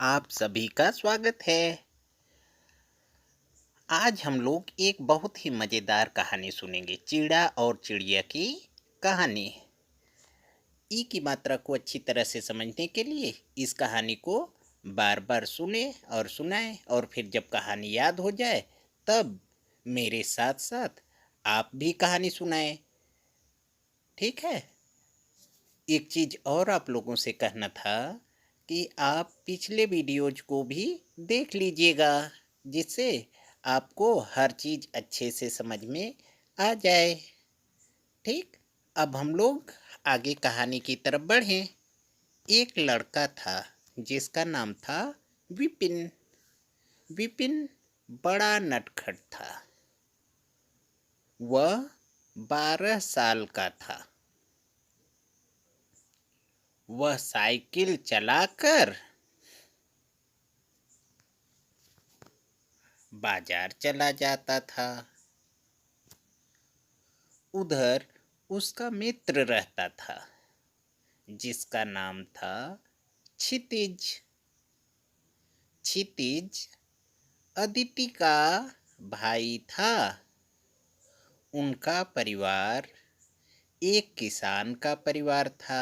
आप सभी का स्वागत है। आज हम लोग एक बहुत ही मज़ेदार कहानी सुनेंगे, चिड़ा और चिड़िया की कहानी। ई की मात्रा को अच्छी तरह से समझने के लिए इस कहानी को बार बार सुने और सुनाएं, और फिर जब कहानी याद हो जाए तब मेरे साथ साथ आप भी कहानी सुनाएं। ठीक है। एक चीज़ और आप लोगों से कहना था कि आप पिछले वीडियोज को भी देख लीजिएगा, जिससे आपको हर चीज़ अच्छे से समझ में आ जाए। ठीक। अब हम लोग आगे कहानी की तरफ बढ़ें। एक लड़का था जिसका नाम था विपिन। विपिन बड़ा नटखट था। वह 12 साल का था। वह साइकिल चलाकर बाजार चला जाता था। उधर उसका मित्र रहता था जिसका नाम था क्षितिज। क्षितिज अदिति का भाई था। उनका परिवार एक किसान का परिवार था।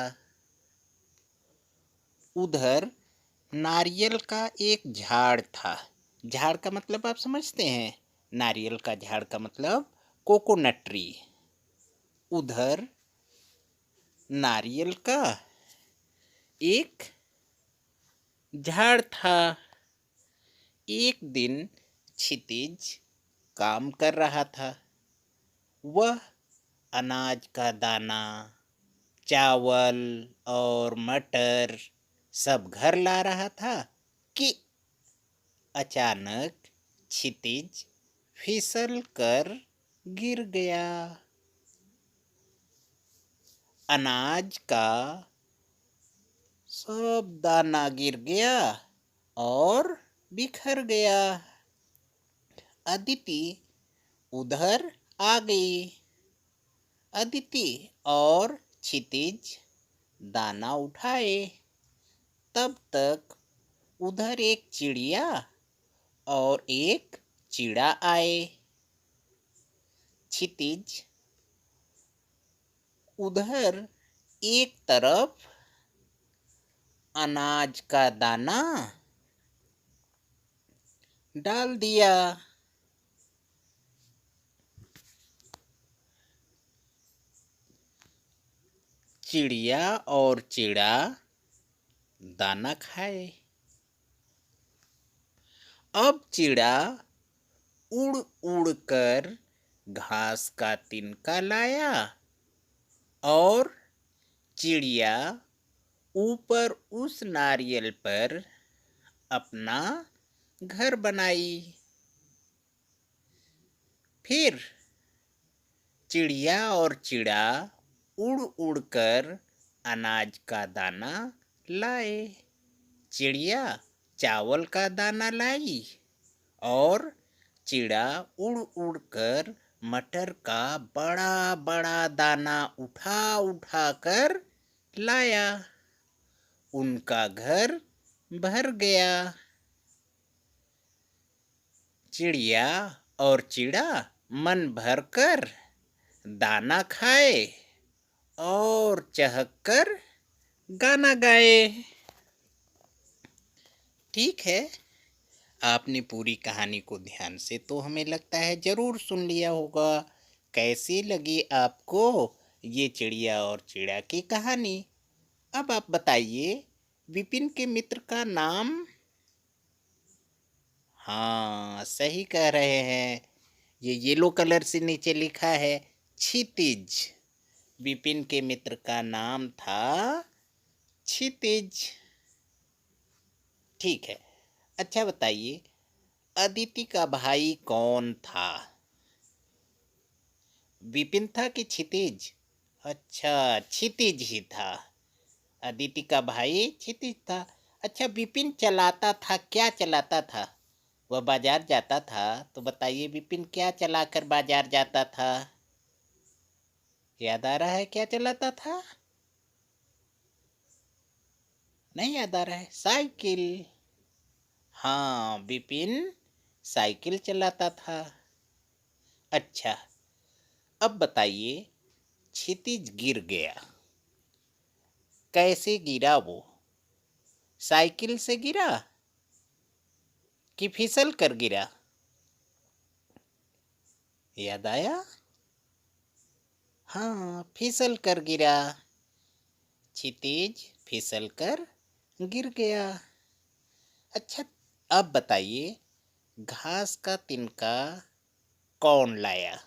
उधर नारियल का एक झाड़ था। झाड़ का मतलब आप समझते हैं, नारियल का झाड़ का मतलब कोकोनट ट्री। उधर नारियल का एक झाड़ था। एक दिन क्षितिज काम कर रहा था। वह अनाज का दाना, चावल और मटर सब घर ला रहा था कि अचानक क्षितिज फिसल कर गिर गया। अनाज का सब दाना गिर गया और बिखर गया। अदिति उधर आ गई। अदिति और क्षितिज दाना उठाए। तब तक उधर एक चिड़िया और एक चिड़ा आए। क्षितिज उधर एक तरफ अनाज का दाना डाल दिया। चिड़िया और चिड़ा दाना खाए। अब चिड़ा उड़ उड़ कर घास का तिनका लाया और चिड़िया ऊपर उस नारियल पर अपना घर बनाई। फिर चिड़िया और चिड़ा उड़ उड़ कर अनाज का दाना लाए। चिड़िया चावल का दाना लाई और चिड़ा उड़ उड़ कर मटर का बड़ा बड़ा दाना उठा उठा कर लाया। उनका घर भर गया। चिड़िया और चिड़ा मन भर कर दाना खाए और चहक कर गाना गाए। ठीक है। आपने पूरी कहानी को ध्यान से तो हमें लगता है ज़रूर सुन लिया होगा। कैसी लगी आपको ये चिड़िया और चिड़ा की कहानी? अब आप बताइए, विपिन के मित्र का नाम? हाँ, सही कह रहे हैं। ये येलो कलर से नीचे लिखा है क्षितिज। विपिन के मित्र का नाम था क्षितिज। ठीक है। अच्छा बताइए, अदिति का भाई कौन था? विपिन था कि क्षितिज? अच्छा, क्षितिज ही था। अदिति का भाई क्षितिज था। अच्छा, विपिन चलाता था, क्या चलाता था? वह बाजार जाता था, तो बताइए विपिन क्या चलाकर बाजार जाता था? याद आ रहा है क्या चलाता था? नहीं याद आ रहा है? साइकिल। हाँ, विपिन साइकिल चलाता था। अच्छा, अब बताइए, क्षितिज गिर गया, कैसे गिरा वो? साइकिल से गिरा कि फिसल कर गिरा? याद आया? हाँ, फिसल कर गिरा। क्षितिज फिसल कर गिर गया। अच्छा, अब बताइए, घास का तिनका कौन लाया?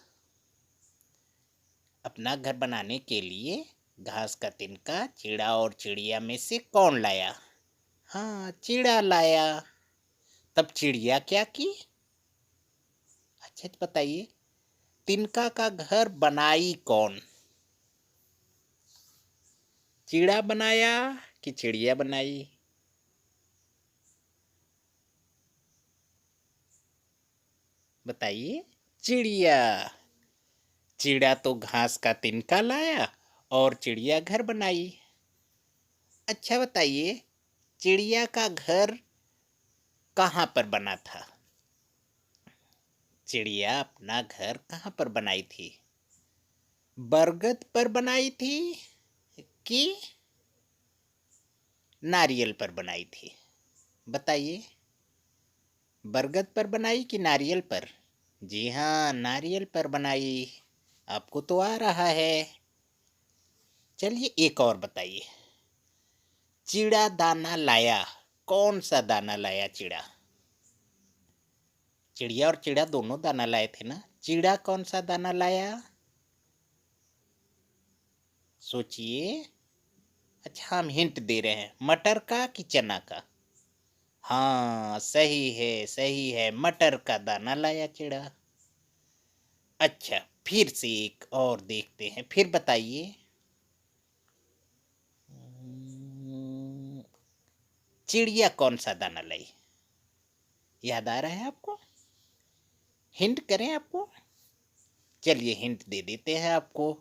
अपना घर बनाने के लिए घास का तिनका चिड़ा और चिड़िया में से कौन लाया? हाँ, चिड़ा लाया। तब चिड़िया क्या की? अच्छा, तो बताइए, तिनका का घर बनाई कौन? चिड़ा बनाया कि चिड़िया बनाई? बताइए। चिड़िया। चिड़ा तो घास का तिनका लाया और चिड़िया घर बनाई। अच्छा, बताइए, चिड़िया का घर कहाँ पर बना था? चिड़िया अपना घर कहाँ पर बनाई थी? बरगद पर बनाई थी कि नारियल पर बनाई थी? बताइए। बरगद पर बनाई कि नारियल पर? जी हाँ, नारियल पर बनाई। आपको तो आ रहा है। चलिए, एक और बताइए। चिड़ा दाना लाया, कौन सा दाना लाया चिड़ा? चिड़िया और चिड़ा दोनों दाना लाए थे ना? चिड़ा कौन सा दाना लाया? सोचिए। अच्छा, हम हिंट दे रहे हैं, मटर का कि चना का? हाँ, सही है, मटर का दाना लाया चिड़ा। अच्छा, फिर से एक और देखते हैं, फिर बताइए। चिड़िया कौन सा दाना लाई? याद आ रहा है आपको? हिंट करें आपको? चलिए, हिंट दे देते हैं आपको।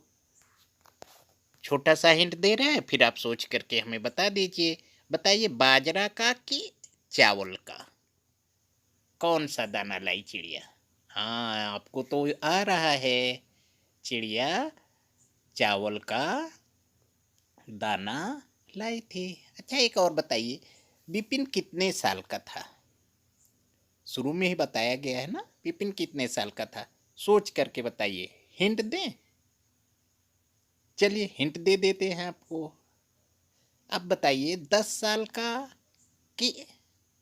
छोटा सा हिंट दे रहे हैं, फिर आप सोच करके हमें बता दीजिए। बताइए, बाजरा का कि चावल का? कौन सा दाना लाई चिड़िया? हाँ, आपको तो आ रहा है। चिड़िया चावल का दाना लाई थी। अच्छा, एक और बताइए, विपिन कितने साल का था? शुरू में ही बताया गया है ना, विपिन कितने साल का था? सोच करके बताइए। हिंट दें? चलिए, हिंट दे देते हैं आपको। अब बताइए, 10 साल का कि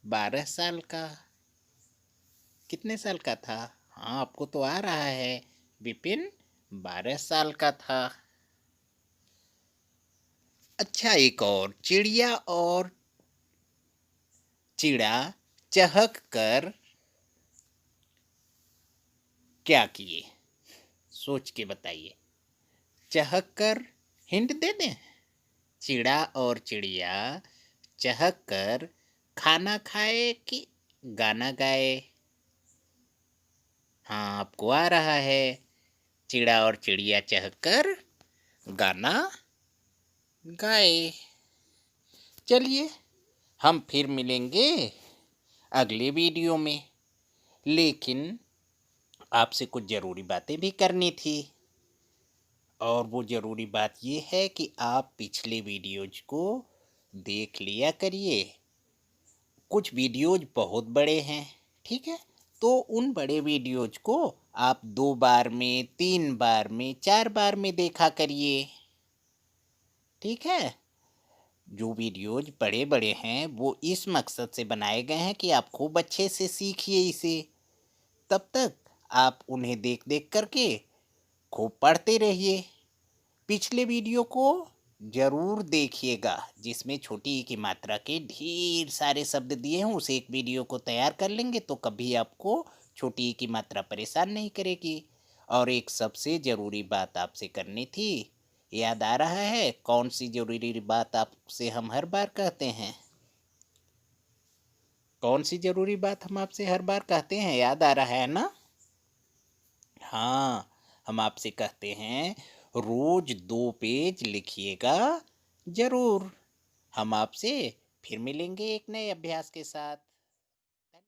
12 साल का? कितने साल का था? हाँ, आपको तो आ रहा है। विपिन 12 साल का था। अच्छा, एक और, चिड़िया और चिड़ा चहक कर क्या किए? सोच के बताइए। चहक कर, हिंट दे दें? चिड़ा और चिड़िया चहक कर खाना खाए कि गाना गाए? हाँ, आपको आ रहा है। चिड़ा और चिड़िया चहक कर गाना गाए। चलिए, हम फिर मिलेंगे अगले वीडियो में, लेकिन आपसे कुछ ज़रूरी बातें भी करनी थी। और वो ज़रूरी बात ये है कि आप पिछले वीडियोज को देख लिया करिए। कुछ वीडियोज बहुत बड़े हैं, ठीक है? तो उन बड़े वीडियोज को आप 2 बार में, 3 बार में, 4 बार में देखा करिए, ठीक है? जो वीडियोज बड़े बड़े हैं वो इस मकसद से बनाए गए हैं कि आप खूब अच्छे से सीखिए इसे। तब तक आप उन्हें देख देख करके खूब पढ़ते रहिए। पिछले वीडियो को जरूर देखिएगा, जिसमें छोटी ई की मात्रा के ढेर सारे शब्द दिए हैं। उस एक वीडियो को तैयार कर लेंगे तो कभी आपको छोटी ई की मात्रा परेशान नहीं करेगी। और एक सबसे ज़रूरी बात आपसे करनी थी, याद आ रहा है? कौन सी ज़रूरी बात आपसे हम हर बार कहते हैं? कौन सी ज़रूरी बात हम आपसे हर बार कहते हैं, याद आ रहा है ना? हाँ, हम आपसे कहते हैं, रोज 2 पेज लिखिएगा जरूर। हम आपसे फिर मिलेंगे एक नए अभ्यास के साथ।